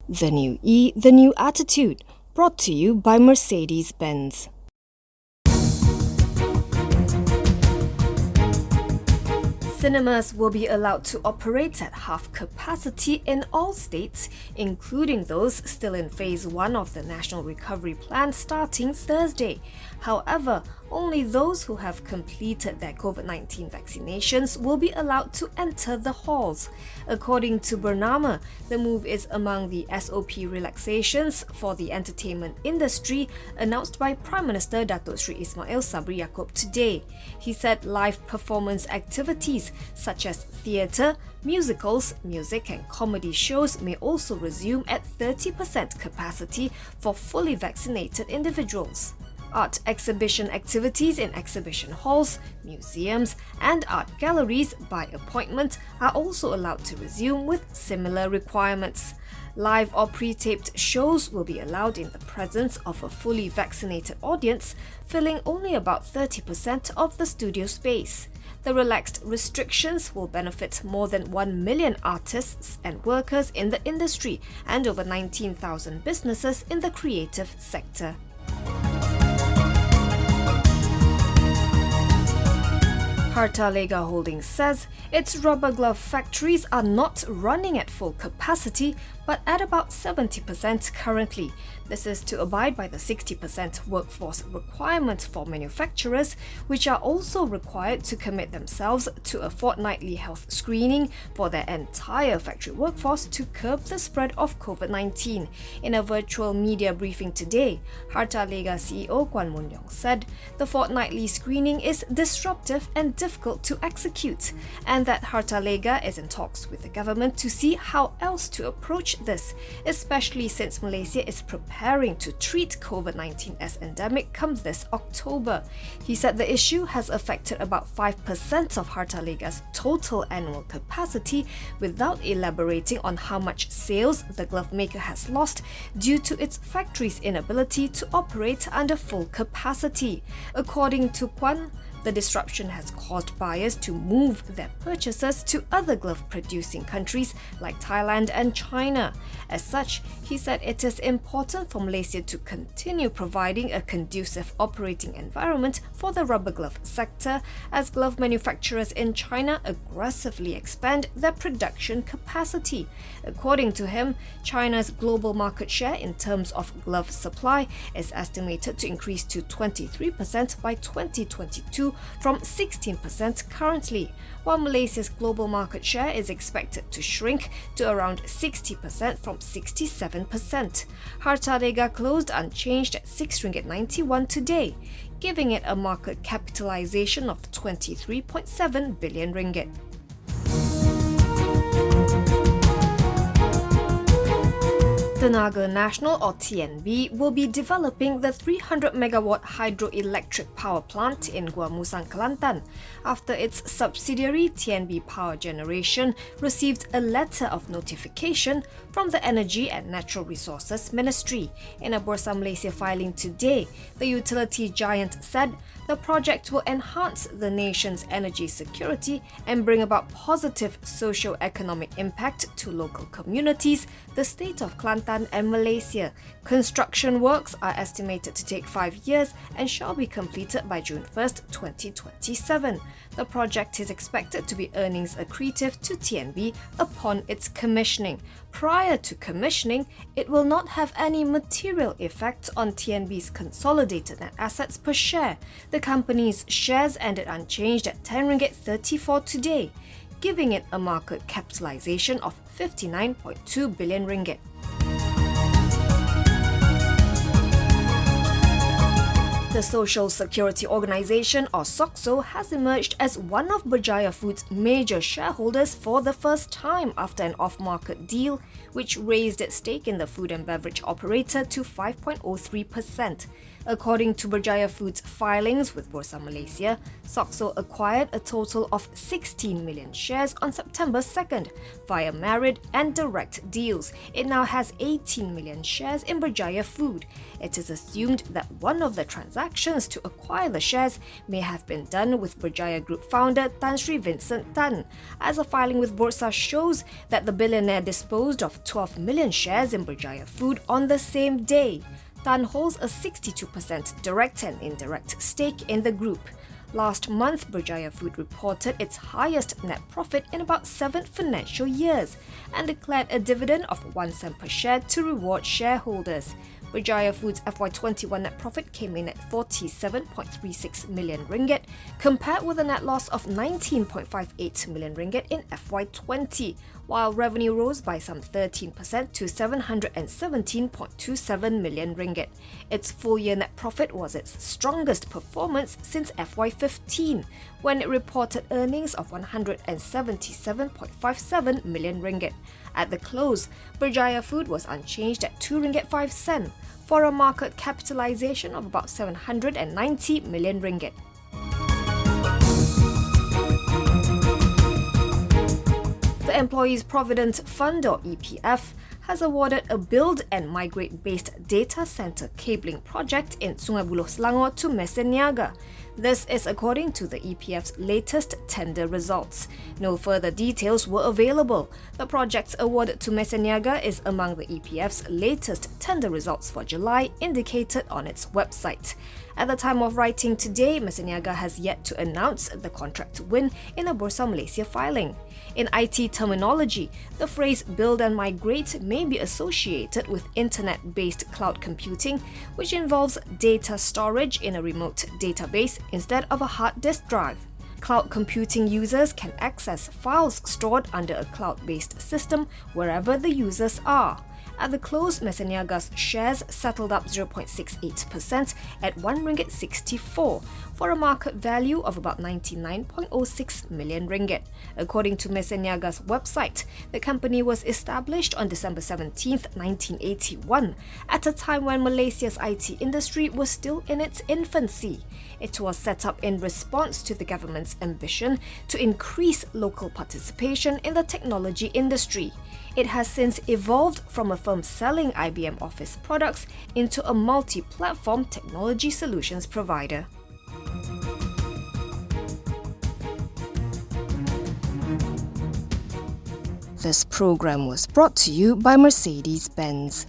The new E, the new attitude. Brought to you by Mercedes-Benz. Cinemas will be allowed to operate at half capacity in all states, including those still in Phase 1 of the National Recovery Plan starting Thursday. However, only those who have completed their COVID-19 vaccinations will be allowed to enter the halls. According to Bernama, the move is among the SOP relaxations for the entertainment industry announced by Prime Minister Datuk Sri Ismail Sabri Yaakob today. He said live performance activities such as theatre, musicals, music and comedy shows may also resume at 30% capacity for fully vaccinated individuals. Art exhibition activities in exhibition halls, museums and art galleries by appointment are also allowed to resume with similar requirements. Live or pre-taped shows will be allowed in the presence of a fully vaccinated audience, filling only about 30% of the studio space. The relaxed restrictions will benefit more than 1 million artists and workers in the industry and over 19,000 businesses in the creative sector. Hartalega Holdings says its rubber glove factories are not running at full capacity but at about 70% currently. This is to abide by the 60% workforce requirement for manufacturers, which are also required to commit themselves to a fortnightly health screening for their entire factory workforce to curb the spread of COVID-19. In a virtual media briefing today, Hartalega CEO Kwan Moon Yong said the fortnightly screening is disruptive and difficult to execute, and that Hartalega is in talks with the government to see how else to approach this, especially since Malaysia is preparing to treat COVID-19 as endemic come this October. He said the issue has affected about 5% of Hartalega's total annual capacity without elaborating on how much sales the glove maker has lost due to its factory's inability to operate under full capacity. According to Kwan, the disruption has caused buyers to move their purchases to other glove-producing countries like Thailand and China. As such, he said it is important for Malaysia to continue providing a conducive operating environment for the rubber glove sector as glove manufacturers in China aggressively expand their production capacity. According to him, China's global market share in terms of glove supply is estimated to increase to 23% by 2022 from 16% currently, while Malaysia's global market share is expected to shrink to around 60% from 67%. Hartalega closed unchanged at RM6.91 today, giving it a market capitalization of RM23.7 billion. Tenaga Nasional or TNB will be developing the 300-megawatt hydroelectric power plant in Gua Musang, Kelantan after its subsidiary TNB Power Generation received a letter of notification from the Energy and Natural Resources Ministry. In a Bursa Malaysia filing today, the utility giant said the project will enhance the nation's energy security and bring about positive socio-economic impact to local communities, the state of Kelantan and Malaysia. Construction works are estimated to take 5 years and shall be completed by June 1st, 2027. The project is expected to be earnings accretive to TNB upon its commissioning. Prior to commissioning, it will not have any material effect on TNB's consolidated net assets per share. The company's shares ended unchanged at RM10.34 today, giving it a market capitalization of RM59.2 billion. The Social Security Organisation, or SOCSO, has emerged as one of Berjaya Food's major shareholders for the first time after an off-market deal, which raised its stake in the food and beverage operator to 5.03%. According to Berjaya Food's filings with Bursa Malaysia, SOCSO acquired a total of 16 million shares on September 2nd via merit and direct deals. It now has 18 million shares in Berjaya Food. It is assumed that one of the transactions transactions to acquire the shares may have been done with Berjaya Group founder Tan Sri Vincent Tan, as a filing with Bursa shows that the billionaire disposed of 12 million shares in Berjaya Food on the same day. Tan holds a 62% direct and indirect stake in the group. Last month, Berjaya Food reported its highest net profit in about 7 financial years and declared a dividend of 1 cent per share to reward shareholders. Berjaya Food's FY21 net profit came in at 47.36 million ringgit, compared with a net loss of 19.58 million ringgit in FY20, while revenue rose by some 13% to 717.27 million ringgit. Its full-year net profit was its strongest performance since FY15, when it reported earnings of 177.57 million ringgit. At the close, Berjaya Food was unchanged at 2 ringgit 5 cent for a market capitalization of about 790 million ringgit. The Employees Provident Fund, or EPF, has awarded a build and migrate-based data center cabling project in Sungai Buloh, Selangor to Meesyenaga. This is according to the EPF's latest tender results. No further details were available. The project awarded to Meesyenaga is among the EPF's latest tender results for July, indicated on its website. At the time of writing today, Meesyenaga has yet to announce the contract win in a Bursa Malaysia filing. In IT terminology, the phrase build and migrate may be associated with internet-based cloud computing, which involves data storage in a remote database instead of a hard disk drive. Cloud computing users can access files stored under a cloud-based system wherever the users are. At the close, Meesyenaga's shares settled up 0.68% at 1 ringgit 64 for a market value of about 99.06 million ringgit. According to Meesyenaga's website, the company was established on December 17, 1981, at a time when Malaysia's IT industry was still in its infancy. It was set up in response to the government's ambition to increase local participation in the technology industry. It has since evolved from a firm selling IBM Office products into a multi-platform technology solutions provider. This program was brought to you by Mercedes-Benz.